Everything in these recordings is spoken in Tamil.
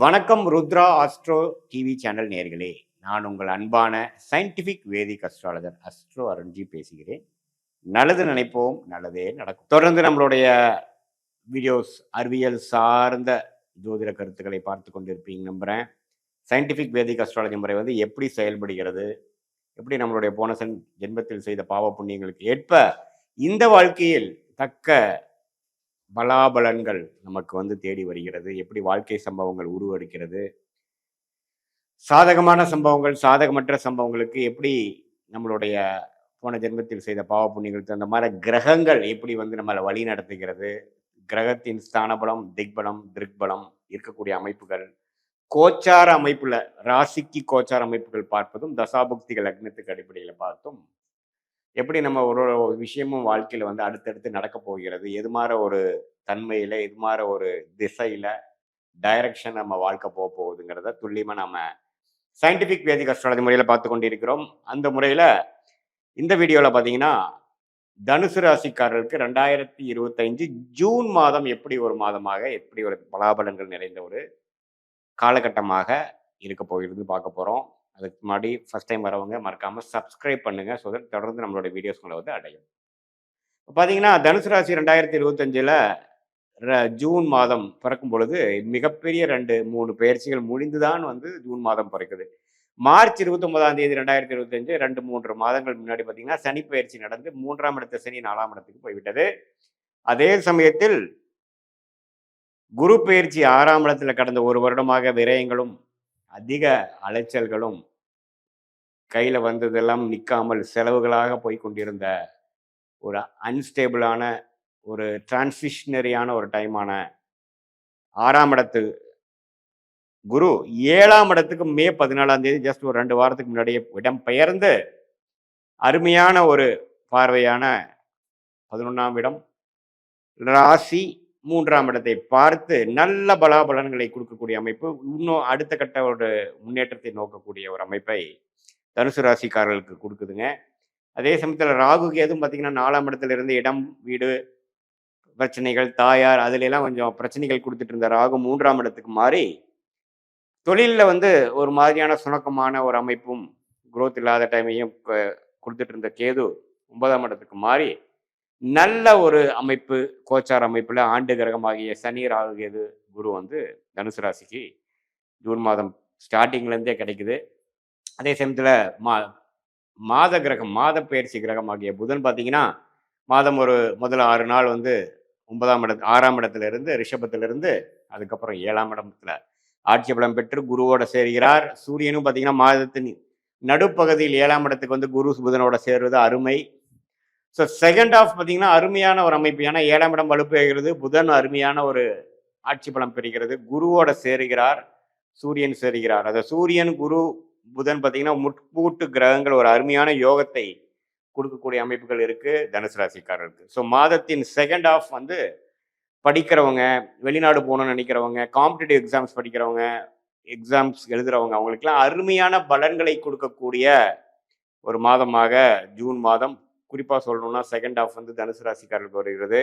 வணக்கம் ருத்ரா ஆஸ்ட்ரோ டிவி சேனல் நேயர்களே. நான் உங்கள் அன்பான சயின்டிஃபிக் வேதிக் அஸ்ட்ராலஜர் அஸ்ட்ரோ அருண்ஜி பேசுகிறேன். நல்லது நினைப்போம், நல்லதே நடக்கும். தொடர்ந்து நம்மளுடைய வீடியோஸ் அறிவியல் சார்ந்த ஜோதிட கருத்துக்களை பார்த்து கொண்டிருப்பீங்க நம்புகிறேன். சயின்டிஃபிக் வேதிக் அஸ்ட்ராலஜி முறை வந்து எப்படி செயல்படுகிறது, எப்படி நம்மளுடைய போன ஜென்மத்தில் செய்த பாவ புண்ணியங்களுக்கு ஏற்ப இந்த வாழ்க்கையில் தக்க பலாபலன்கள் நமக்கு வந்து தேடி வருகிறது, எப்படி வாழ்க்கை சம்பவங்கள் உருவெடுக்கிறது, சாதகமான சம்பவங்கள் சாதகமற்ற சம்பவங்களுக்கு எப்படி நம்மளுடைய போன ஜென்மத்தில் செய்த பாவ புண்ணியங்களுக்கு தகுந்த மாதிரி கிரகங்கள் எப்படி வந்து நம்மளை வழி நடத்துகிறது, கிரகத்தின் ஸ்தானபலம் திக்பலம் திருக்பலம் இருக்கக்கூடிய அமைப்புகள், கோச்சார அமைப்புல ராசிக்கு கோச்சார அமைப்புகள் பார்ப்பதும் தசாபுக்திகள் லக்னத்துக்கு அடிப்படையில் பார்த்தும் எப்படி நம்ம ஒரு ஒரு விஷயமும் வாழ்க்கையில வந்து அடுத்தடுத்து நடக்க போகிறது, எது மாதிரி ஒரு தன்மையில எது மாதிரி ஒரு திசையில டைரக்ஷன் நம்ம வாழ்க்கை போக போகுதுங்கிறத துல்லியமா நம்ம சயின்டிபிக் வேதிக் அஸ்ட்ராலஜி முறையில பார்த்து கொண்டிருக்கிறோம். அந்த முறையில இந்த வீடியோல பாத்தீங்கன்னா தனுசு ராசிக்காரர்களுக்கு 2025 ஜூன் மாதம் எப்படி ஒரு மாதமாக எப்படி ஒரு பலாபலன்கள் நிறைந்த ஒரு காலகட்டமாக இருக்க போகிறது பார்க்க போறோம். அதுக்கு முன்னாடி ஃபர்ஸ்ட் டைம் வரவங்க மறக்காம சப்ஸ்கிரைப் பண்ணுங்க. ஸோ தட் தொடர்ந்து நம்மளோட வீடியோஸ்களை வந்து அடையும். பார்த்தீங்கன்னா தனுசு ராசி 2025ல் ஜூன் மாதம் பிறக்கும் பொழுது மிகப்பெரிய 2-3 பயிற்சிகள் முடிந்துதான் வந்து ஜூன் மாதம் பிறக்குது. மார்ச் 29ஆம் தேதி 2025 2-3 மாதங்கள் முன்னாடி பார்த்தீங்கன்னா சனி பயிற்சி நடந்து 3ஆம் இடத்து சனி 4ஆம் இடத்துக்கு போய்விட்டது. அதே சமயத்தில் குரு பயிற்சி 6ஆம் இடத்துல கடந்த ஒரு வருடமாக விரயங்களும் அதிக அலைச்சல்களும் கையில் வந்ததெல்லாம் நிற்காமல் செலவுகளாக போய் கொண்டிருந்த ஒரு அன்ஸ்டேபிளான ஒரு டிரான்சிஷனரியான ஒரு டைமான 6ஆம் இடத்து குரு 7ஆம் இடத்துக்கு மே 14ஆம் தேதி ஜஸ்ட் ஒரு 2 வாரத்துக்கு முன்னாடியே இடம் பெயர்ந்து அருமையான ஒரு பார்வையான 11ஆம் இடம் ராசி 3ஆம் இடத்தை பார்த்து நல்ல பலாபலன்களை கொடுக்கக்கூடிய அமைப்பு, இன்னும் அடுத்த கட்ட ஒரு முன்னேற்றத்தை நோக்கக்கூடிய ஒரு அமைப்பை தனுசு ராசிக்காரர்களுக்கு கொடுக்குதுங்க. அதே சமயத்தில் ராகு கேதும் பார்த்தீங்கன்னா 4ஆம் இடத்துல இருந்து இடம் வீடு பிரச்சனைகள் தாயார் அதுல எல்லாம் கொஞ்சம் பிரச்சனைகள் கொடுத்துட்டு இருந்த ராகு 3ஆம் இடத்துக்கு மாறி தொழிலில் வந்து ஒரு மாதிரியான சுணக்கமான ஒரு அமைப்பும் குரோத் இல்லாத டைமையும் கொடுத்துட்டு இருந்த கேது 9ஆம் இடத்துக்கு மாறி நல்ல ஒரு அமைப்பு கோச்சார அமைப்புல ஆண்டு கிரகமாகிய சனி ராகு கேது குரு வந்து தனுசு ராசிக்கு ஜூன் மாதம் ஸ்டார்டிங்லேருந்தே கிடைக்குது. அதே சமயத்தில் மாத கிரகம் மாத பயிற்சி கிரகம் ஆகிய புதன் பார்த்தீங்கன்னா மாதம் ஒரு முதல் 6 நாள் வந்து 6ஆம் இடத்துல இருந்து ரிஷபத்திலிருந்து அதுக்கப்புறம் 7ஆம் இடத்துல ஆட்சி பலம் பெற்று குருவோட சேர்கிறார். சூரியனும் பார்த்தீங்கன்னா மாதத்தின் நடுப்பகுதியில் 7ஆம் இடத்துக்கு வந்து குரு புதனோட சேர்வது அருமை. ஸோ செகண்ட் ஆஃப் பார்த்தீங்கன்னா அருமையான ஒரு அமைப்பு. ஏன்னா 7ஆம் இடம் வலுப்பெறுகிறது, புதன் அருமையான ஒரு ஆட்சி பலம் பெறுகிறது, குருவோட சேருகிறார், சூரியன் சேருகிறார். அதை சூரியன் குரு புதன் பார்த்தீங்கன்னா முற்பூட்டு கிரகங்கள் ஒரு அருமையான யோகத்தை கொடுக்கக்கூடிய அமைப்புகள் இருக்கு தனுசு ராசிக்காரருக்கு. ஸோ மாதத்தின் செகண்ட் ஆஃப் வந்து படிக்கிறவங்க, வெளிநாடு போகணும்னு நினைக்கிறவங்க, காம்படிட்டிவ் எக்ஸாம்ஸ் படிக்கிறவங்க, எக்ஸாம்ஸ் எழுதுறவங்க, அவங்களுக்கெல்லாம் அருமையான பலன்களை கொடுக்கக்கூடிய ஒரு மாதமாக ஜூன் மாதம், குறிப்பாக சொல்லணும்னா செகண்ட் ஆஃப் வந்து தனுசு ராசிக்காரர்களுக்கு வருகிறது.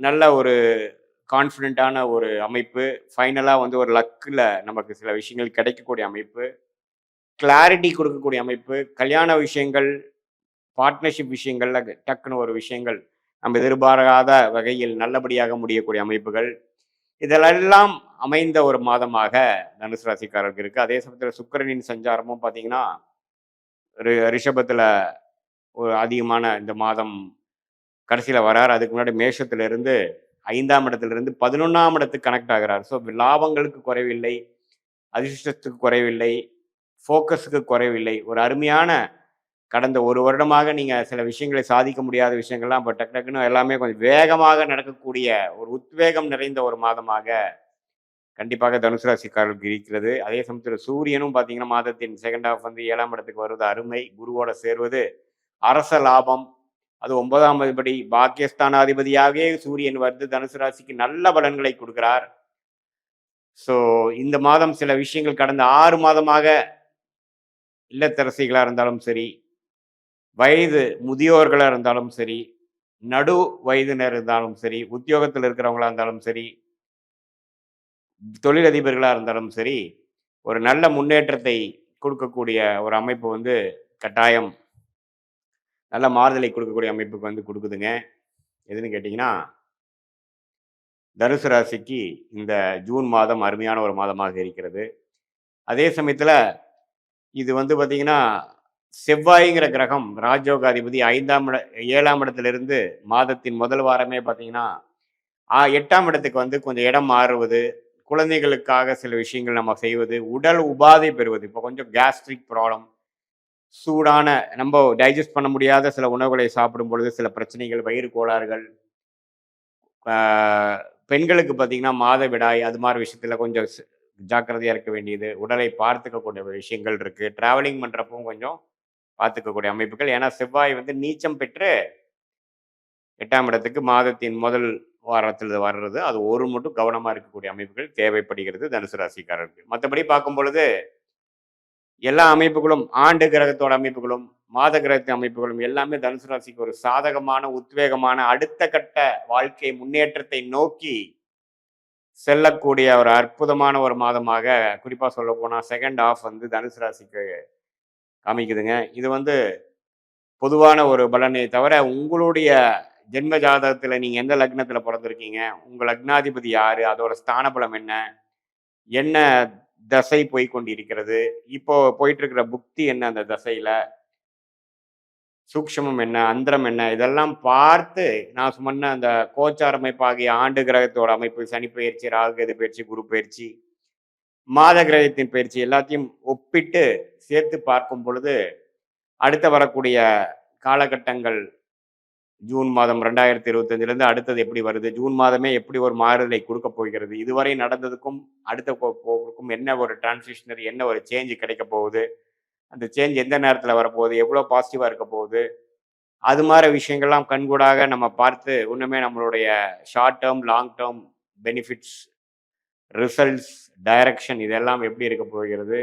நல்ல ஒரு கான்ஃபிடென்ட்டான ஒரு அமைப்பு, ஃபைனலாக வந்து ஒரு லக்கில் நமக்கு சில விஷயங்கள் கிடைக்கக்கூடிய அமைப்பு, கிளாரிட்டி கொடுக்கக்கூடிய அமைப்பு, கல்யாண விஷயங்கள் பார்ட்னர்ஷிப் விஷயங்கள்ல டக்குன்னு ஒரு விஷயங்கள் நம்ம எதிர்பாராத வகையில் நல்லபடியாக முடியக்கூடிய அமைப்புகள், இதெல்லாம் அமைந்த ஒரு மாதமாக தனுசு ராசிக்காரருக்கு இருக்கு. அதே சமயத்தில் சுக்கிரனின் சஞ்சாரமும் பார்த்தீங்கன்னா ரிஷபத்தில் ஒரு அதிகமான இந்த மாதம் கடைசியில் வரார். அதுக்கு முன்னாடி மேஷத்திலிருந்து 5ஆம் இடத்திலிருந்து 11ஆம் இடத்துக்கு கனெக்ட் ஆகிறார். ஸோ லாபங்களுக்கு குறைவில்லை, அதிர்ஷ்டத்துக்கு குறைவில்லை, ஃபோக்கஸுக்கு குறைவில்லை. ஒரு அருமையான கடந்த ஒரு வருடமாக நீங்கள் சில விஷயங்களை சாதிக்க முடியாத விஷயங்கள்லாம் இப்போ டக்கு டக்குன்னு எல்லாமே கொஞ்சம் வேகமாக நடக்கக்கூடிய ஒரு உத்வேகம் நிறைந்த ஒரு மாதமாக கண்டிப்பாக தனுசு ராசிக்காரர்களுக்கு இருக்கிறது. அதே சமயத்தில் சூரியனும் பார்த்தீங்கன்னா மாதத்தின் செகண்ட் ஆஃப் வந்து 7ஆம் இடத்துக்கு வருவது அருமை, குருவோட சேர்வது அரச லாபம். அது 9ஆம் அதிபதி பாக்கியஸ்தானாதிபதியாகவே சூரியன் வந்து தனுசு ராசிக்கு நல்ல பலன்களை கொடுக்கிறார். ஸோ இந்த மாதம் சில விஷயங்கள் கடந்த 6 மாதமாக இல்லத்தரசிகளாக இருந்தாலும் சரி, வயது முதியோர்களாக இருந்தாலும் சரி, நடு வயதினர் இருந்தாலும் சரி, உத்தியோகத்தில் இருக்கிறவங்களா இருந்தாலும் சரி, தொழிலதிபர்களா இருந்தாலும் சரி, ஒரு நல்ல முன்னேற்றத்தை குடுக்கக்கூடிய ஒரு அமைப்பு வந்து கட்டாயம் நல்ல மாறுதலை குடுக்கக்கூடிய அமைப்புக்கு வந்து குடுக்குதுங்க. எதுன்னு கேட்டீங்கன்னா, தனுசு ராசிக்கு இந்த ஜூன் மாதம் அருமையான ஒரு மாதமாக இருக்கிறது. அதே சமயத்தில இது வந்து பார்த்தீங்கன்னா, செவ்வாய்ங்கிற கிரகம் ராஜயோகாதிபதி 7ஆம் இடத்திலிருந்து மாதத்தின் முதல் வாரமே பார்த்தீங்கன்னா, 8ஆம் இடத்துக்கு வந்து கொஞ்சம் இடம் மாறுவது, குழந்தைகளுக்காக சில விஷயங்கள் நம்ம செய்வது, உடல் உபாதை பெறுவது. இப்போ கொஞ்சம் கேஸ்ட்ரிக் ப்ராப்ளம், சூடான நம்ப டைஜஸ்ட் பண்ண முடியாத சில உணவுகளை சாப்பிடும் பொழுது சில பிரச்சனைகள், வயிறு கோளாறுகள், ஆ பெண்களுக்கு பார்த்தீங்கன்னா, மாதவிடாய் அது மாரி விஷயத்தில கொஞ்சம் ஜாக்கிரதையா இருக்க வேண்டியது, உடலை பார்த்துக்கக்கூடிய விஷயங்கள் இருக்கு. டிராவலிங் பண்றப்பவும் கொஞ்சம் பார்த்துக்கக்கூடிய அமைப்புகள். ஏன்னா, செவ்வாய் வந்து நீச்சம் பெற்று 8ஆம் இடத்துக்கு மாதத்தின் முதல் வாரத்தில வர்றது. அது ஒரு மட்டும் கவனமா இருக்கக்கூடிய அமைப்புகள் தேவைப்படுகிறது தனுசு ராசிக்காரருக்கு. மத்தபடி பார்க்கும் பொழுது, எல்லா அமைப்புகளும் ஆண்டு கிரகத்தோட அமைப்புகளும், மாத கிரகத்தின் அமைப்புகளும் எல்லாமே தனுசு ராசிக்கு ஒரு சாதகமான, உத்வேகமான அடுத்த கட்ட வாழ்க்கை முன்னேற்றத்தை நோக்கி செல்லக்கூடிய ஒரு அற்புதமான ஒரு மாதமாக குறிப்பா சொல்லப்போனா, செகண்ட் ஹால்ஃப் வந்து தனுசு ராசிக்கு காமிக்குதுங்க. இது வந்து பொதுவான ஒரு பலனே தவிர, உங்களுடைய ஜென்ம ஜாதகத்தில நீங்க எந்த லக்னத்தில பொறந்திருக்கீங்க? உங்க லக்னாதிபதி யாரு? அதோட ஸ்தான பலம் என்ன? என்ன தசை போய்க் கொண்டிருக்கிறது? இப்போ போயிட்டு இருக்கிற புக்தி என்ன அந்த தசையில? சூக்ஷமம் என்ன? அந்தரம் என்ன? இதெல்லாம் பார்த்து நான் சொன்ன அந்த கோச்சார அமைப்பாகிய ஆண்டு கிரகத்தோட அமைப்பு, சனி பெயர்ச்சி, ராகு கேது பெயர்ச்சி, குரு பெயர்ச்சி, மாத கிரகத்தின் பெயர்ச்சி எல்லாத்தையும் ஒப்பிட்டு சேர்த்து பார்க்கும் பொழுது, அடுத்து வரக்கூடிய காலகட்டங்கள் ஜூன் மாதம் 2025லேருந்து அடுத்தது எப்படி வருது? ஜூன் மாதமே எப்படி ஒரு மாறுதலை குடுக்கப் போகிறது? இதுவரை நடந்ததுக்கும், அடுத்த போக்குக்கும் என்ன ஒரு டிரான்சிஷனரி என்ன ஒரு சேஞ்ச் கிடைக்கப் போகுது? அந்த சேஞ்ச் எந்த நேரத்தில வரப்போகுது? எவ்வளோ பாசிட்டிவா இருக்கப் போகுது? அது மாரி விஷயங்கள்லாம் கண்கூடாக நம்ம பார்த்து, இன்னுமே நம்மளுடைய short term, long term benefits, results, direction இதெல்லாம் எப்படி இருக்கப் போகிறது?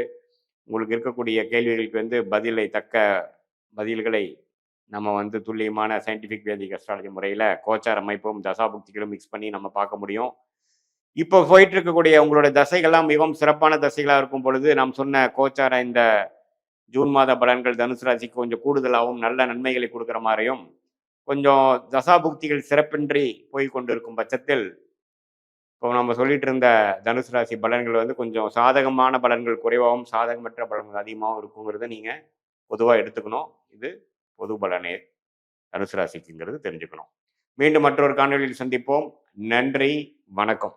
உங்களுக்கு இருக்கக்கூடிய கேள்விகளுக்கு வந்து தக்க பதில்களை நம்ம வந்து துல்லியமான சயின்டிஃபிக் வேதிக் அஸ்ட்ராலஜி முறையில கோச்சார் அமைப்பும், தசாபுக்திகளும் மிக்ஸ் பண்ணி நம்ம பார்க்க முடியும். இப்போ போயிட்டு இருக்கக்கூடிய உங்களுடைய தசைகள்லாம் மிகவும் சிறப்பான தசைகளா இருக்கும் பொழுது, நாம் சொன்ன கோச்சார இந்த ஜூன் மாத பலன்கள் தனுசு ராசிக்கு கொஞ்சம் கூடுதலாவும், நல்ல நன்மைகளை குடுக்குற மாரியும், கொஞ்சம் தசாபுக்திகள் சிறப்பின்றி போய்க் கொண்டிருக்கும் பட்சத்தில், இப்போ நம்ம சொல்லிட்டு இருந்த தனுசு ராசி பலன்கள் வந்து கொஞ்சம் சாதகமான பலன்கள் குறைவாகவும், சாதகமற்ற பலன்கள் அதிகமாகவும் இருக்குங்கிறத நீங்க பொதுவா எடுத்துக்கணும். இது பொது பலனே தனுசு ராசிக்குங்கிறது தெரிஞ்சுக்கணும். மீண்டும் மற்றொரு காணொளியில் சந்திப்போம். நன்றி, வணக்கம்.